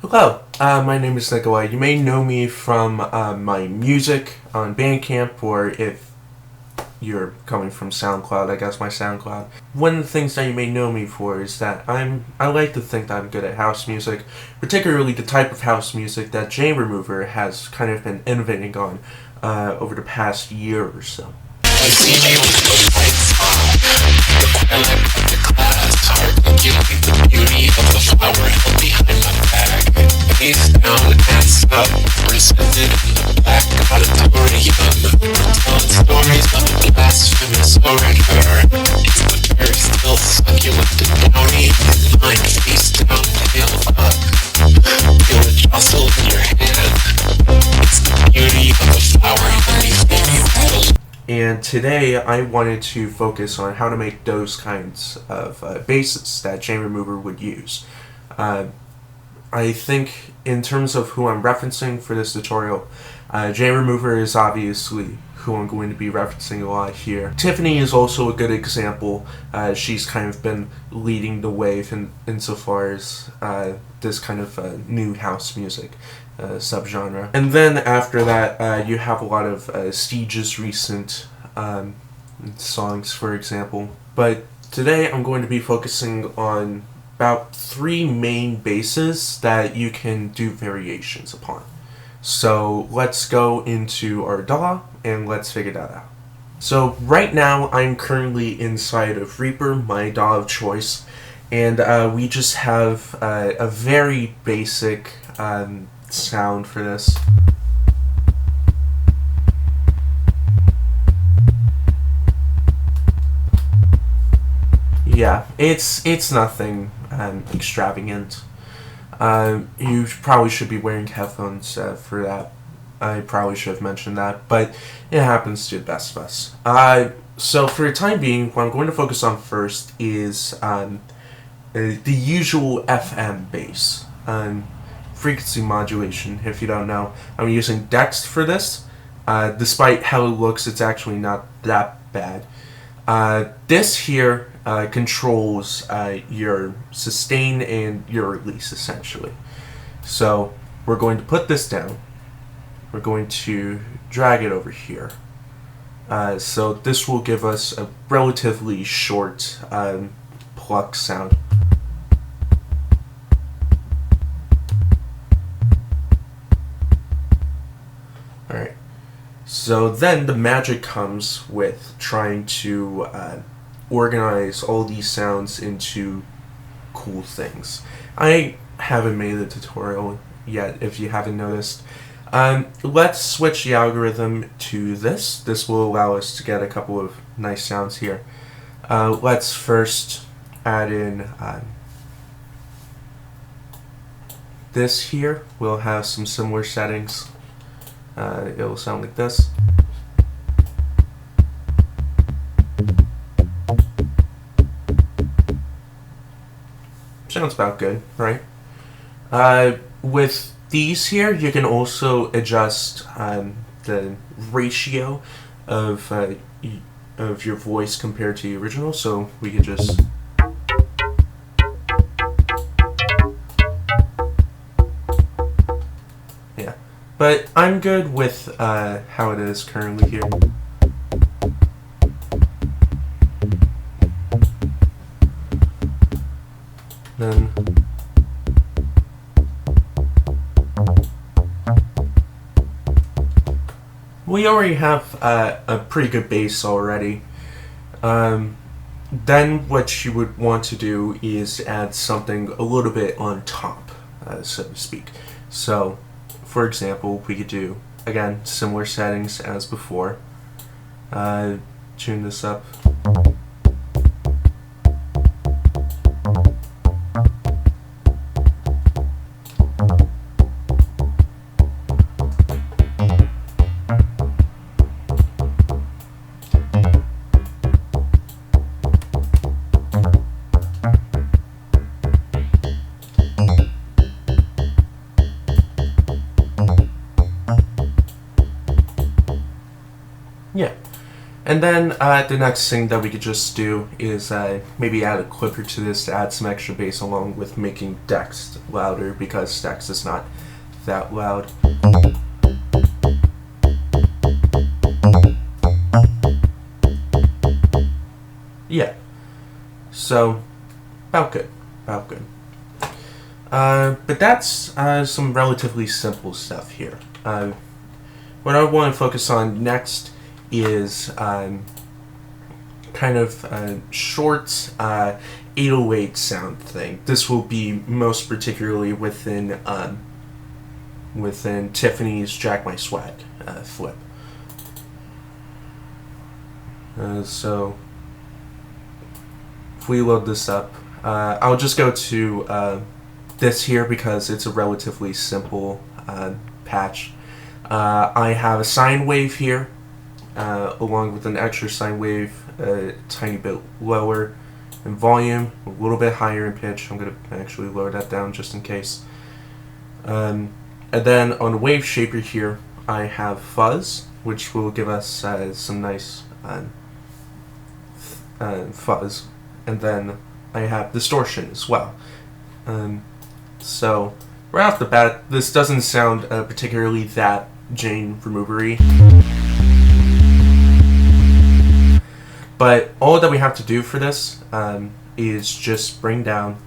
Hello, my name is Nikolai. You may know me from my music on Bandcamp, or if you're coming from SoundCloud, I guess my SoundCloud. One of the things that you may know me for is that I like to think that I'm good at house music, particularly the type of house music that J Remover has kind of been innovating on over the past year or so. You see me with the lights on, the quiet of the class, articulate the beauty of the flower held behind my back. Face down, ass up, presented in the black auditorium, telling stories of a blasphemous orator. It's the very still succulent and downy, mind face down, tail up. Feel it jostle in your hand. It's the beauty of the flower underneath you. And today I wanted to focus on how to make those kinds of basses that J Remover would use. I think in terms of who I'm referencing for this tutorial, J Remover is obviously who I'm going to be referencing a lot here. Tiffany is also a good example. She's kind of been leading the wave insofar as this kind of new house music subgenre. And then after that, you have a lot of Stiege's recent songs, for example. But today I'm going to be focusing on about 3 main basses that you can do variations upon. So let's go into our DAW and let's figure that out. So right now I'm currently inside of Reaper, my DAW of choice, and we just have a very basic sound for this. Yeah, it's nothing extravagant. You probably should be wearing headphones for that. I probably should have mentioned that, but it happens to the best of us. So for the time being, what I'm going to focus on first is the usual FM bass. Frequency modulation, if you don't know. I'm using Dexed for this. Despite how it looks, it's actually not that bad. This here controls your sustain and your release, essentially. So we're going to put this down. We're going to drag it over here. So this will give us a relatively short pluck sound. Alright, so then the magic comes with trying to organize all these sounds into cool things. I haven't made a tutorial yet, if you haven't noticed. Let's switch the algorithm to this. This will allow us to get a couple of nice sounds here. Let's first add in this here. We'll have some similar settings. It'll sound like this. Sounds about good, right? With these here, you can also adjust the ratio of your voice compared to the original. So we could just but I'm good with how it is currently here. Then we already have a pretty good bass already. Then what you would want to do is add something a little bit on top, so to speak. So for example, we could do, again, similar settings as before. Tune this up. And then the next thing that we could just do is maybe add a clipper to this to add some extra bass along with making Dexed louder, because Dexed is not that loud. Yeah, so about good. But that's some relatively simple stuff here. What I want to focus on next is kind of short 808 sound thing. This will be most particularly within Tiffany's Jack My Swag flip. So if we load this up, I'll just go to this here because it's a relatively simple patch. I have a sine wave here, along with an extra sine wave, a tiny bit lower in volume, a little bit higher in pitch. I'm going to actually lower that down just in case. And then on the wave shaper here, I have fuzz, which will give us some nice fuzz. And then I have distortion as well. So right off the bat, this doesn't sound particularly that Jane removery, but all that we have to do for this is just bring down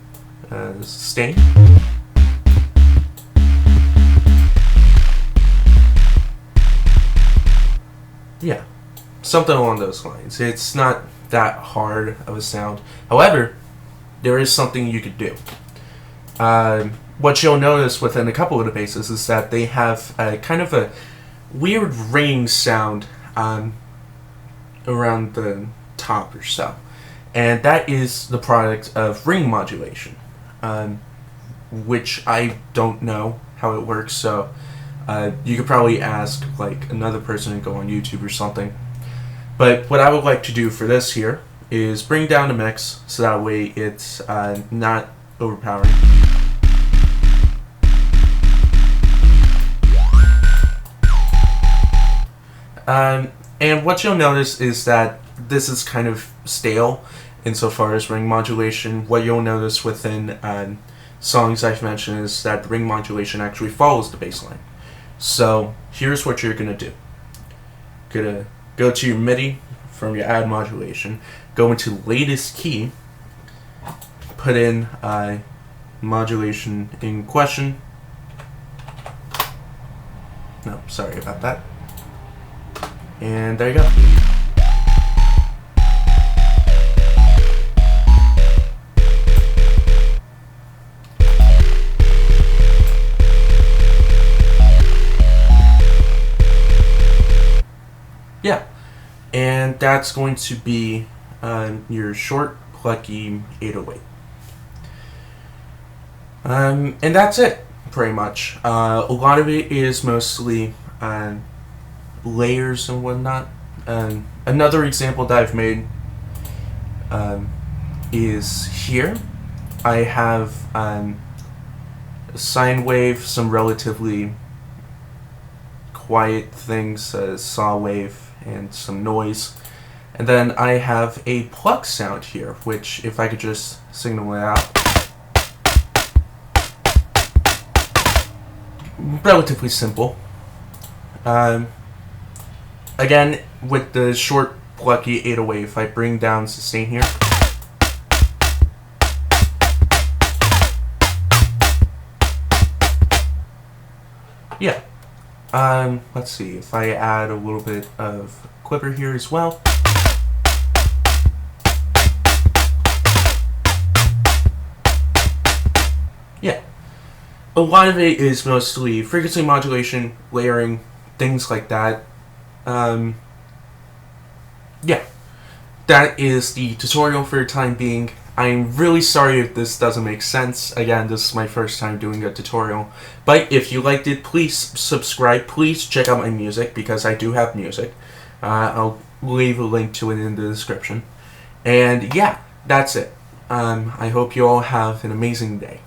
sustain, yeah, something along those lines. It's not that hard of a sound. However, there is something you could do. What you'll notice within a couple of the basses is that they have kind of a weird ringing sound around the top or so. And that is the product of ring modulation, which I don't know how it works, so you could probably ask like another person and go on YouTube or something. But what I would like to do for this here is bring down the mix so that way it's not overpowering. And what you'll notice is that this is kind of stale insofar as ring modulation. What you'll notice within songs I've mentioned is that the ring modulation actually follows the bass line. So here's what you're going to do. Gonna go to your MIDI from your add modulation, go into latest key, put in modulation in question. No, sorry about that. And there you go. Yeah, and that's going to be your short, plucky 808. And that's it, pretty much. A lot of it is mostly layers and whatnot. Another example that I've made is here. I have a sine wave, some relatively quiet things, a saw wave, and some noise. And then I have a pluck sound here, which if I could just signal it out. Relatively simple. Again, with the short, plucky 808, if I bring down sustain here. Yeah. Let's see, if I add a little bit of clipper here as well. Yeah. A lot of it is mostly frequency modulation, layering, things like that. Yeah, that is the tutorial for the time being. I'm really sorry if this doesn't make sense. Again, this is my first time doing a tutorial. But if you liked it, please subscribe. Please check out my music, because I do have music. I'll leave a link to it in the description. And yeah, that's it. I hope you all have an amazing day.